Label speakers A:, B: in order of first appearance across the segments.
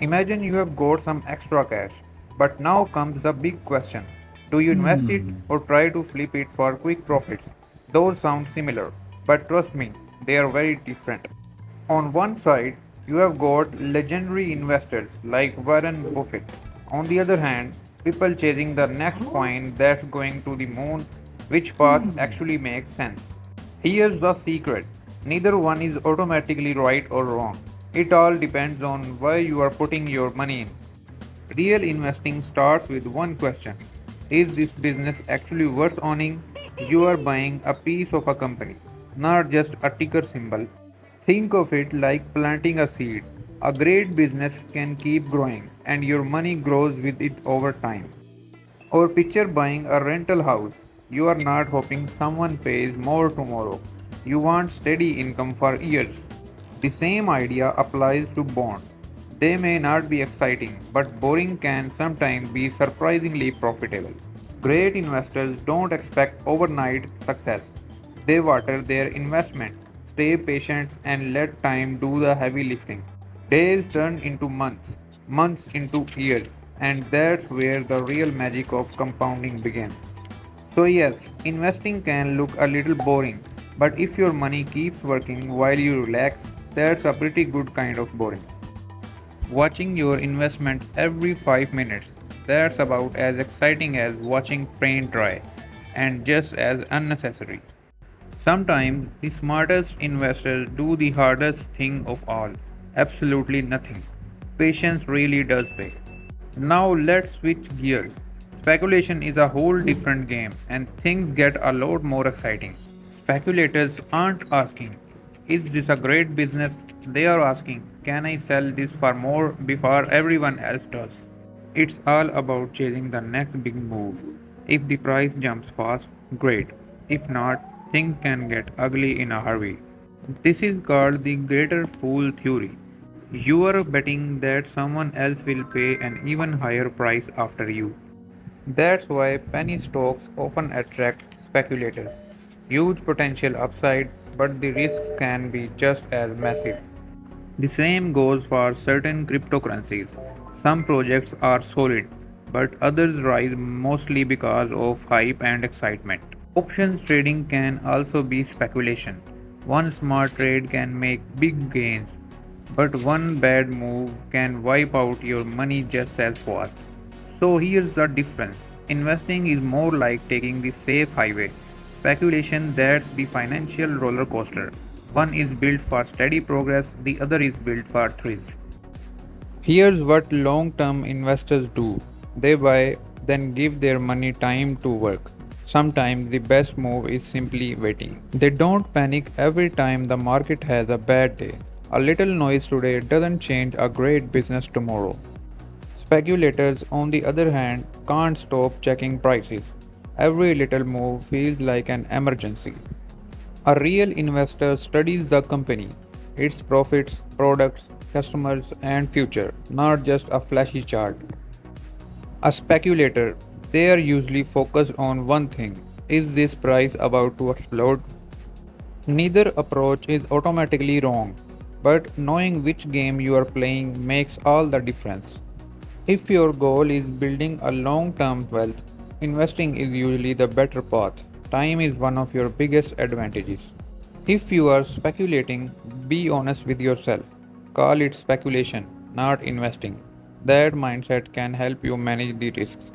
A: Imagine you have got some extra cash, but now comes the big question. Do you invest it
B: Hmm.
A: or try to flip it for quick profits? Those sound similar, but trust me, they are very different. On one side, you have got legendary investors like Warren Buffett. On the other hand, people chasing the next coin that's going to the moon. Which path actually makes sense? Here's the secret, neither one is automatically right or wrong. It all depends on where you are putting your money in. Real investing starts with one question: is this business actually worth owning? You are buying a piece of a company, not just a ticker symbol. Think of it like planting a seed. A great business can keep growing, and your money grows with it over time. Or picture buying a rental house. You are not hoping someone pays more tomorrow. You want steady income for years. The same idea applies to bonds. They may not be exciting, but boring can sometimes be surprisingly profitable. Great investors don't expect overnight success. They water their investment, stay patient, and let time do the heavy lifting. Days turn into months, months into years, and that's where the real magic of compounding begins. So, yes, investing can look a little boring, but if your money keeps working while you relax, that's a pretty good kind of boring. Watching your investment every 5 minutes, that's about as exciting as watching paint dry, and just as unnecessary. Sometimes the smartest investors do the hardest thing of all, absolutely nothing. Patience really does pay. Now let's switch gears. Speculation is a whole different game and things get a lot more exciting. Speculators aren't asking, is this a great business? They are asking, can I sell this for more before everyone else does? It's all about chasing the next big move. If the price jumps fast, great. If not, things can get ugly in a hurry. This is called the greater fool theory. You are betting that someone else will pay an even higher price after you. That's why penny stocks often attract speculators. Huge potential upside, but the risks can be just as massive. The same goes for certain cryptocurrencies. Some projects are solid, but others rise mostly because of hype and excitement. Options trading can also be speculation. One smart trade can make big gains, but one bad move can wipe out your money just as fast. So here's the difference. Investing is more like taking the safe highway. Speculation, that's the financial roller coaster. One is built for steady progress, the other is built for thrills. Here's what long term investors do: they buy, then give their money time to work. Sometimes the best move is simply waiting. They don't panic every time the market has a bad day. A little noise today doesn't change a great business tomorrow. Speculators, on the other hand, can't stop checking prices. Every little move feels like an emergency. A real investor studies the company, its profits, products, customers, and future, not just a flashy chart. A speculator, they are usually focused on one thing: is this price about to explode? Neither approach is automatically wrong, but knowing which game you are playing makes all the difference. If your goal is building a long term wealth, investing is usually the better path. Time is one of your biggest advantages. If you are speculating, be honest with yourself. Call it speculation, not investing. That mindset can help you manage the risks.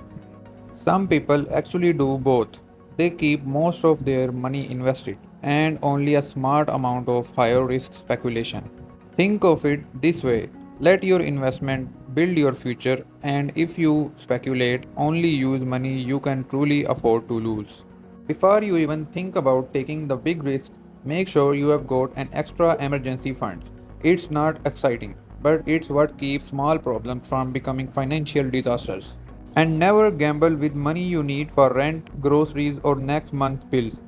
A: Some people actually do both. They keep most of their money invested and only a smart amount of higher risk speculation. Think of it this way: let your investment build your future, and if you speculate, only use money you can truly afford to lose. Before you even think about taking the big risks, make sure you have got an extra emergency fund. It's not exciting, but it's what keeps small problems from becoming financial disasters. And never gamble with money you need for rent, groceries, or next month's bills.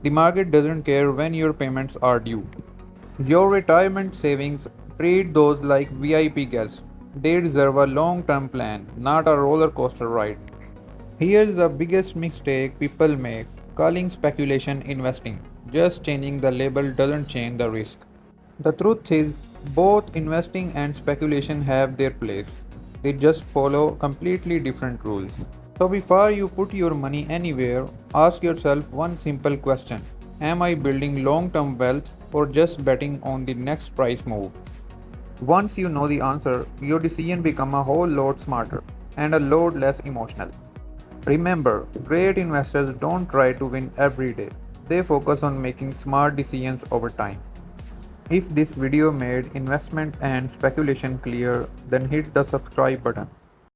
A: The market doesn't care when your payments are due. Your retirement savings, treat those like VIP guests. They deserve a long term plan, not a roller coaster ride. Here's the biggest mistake people make: calling speculation investing. Just changing the label doesn't change the risk. The truth is, Both investing and speculation have their place. They just follow completely different rules. So before you put your money anywhere, ask yourself one simple question. Am I building long-term wealth or just betting on the next price move? Once you know the answer, your decision become a whole lot smarter and a lot less emotional. Remember, great investors don't try to win every day. They focus on making smart decisions over time. If this video made investment and speculation clear, then hit the subscribe button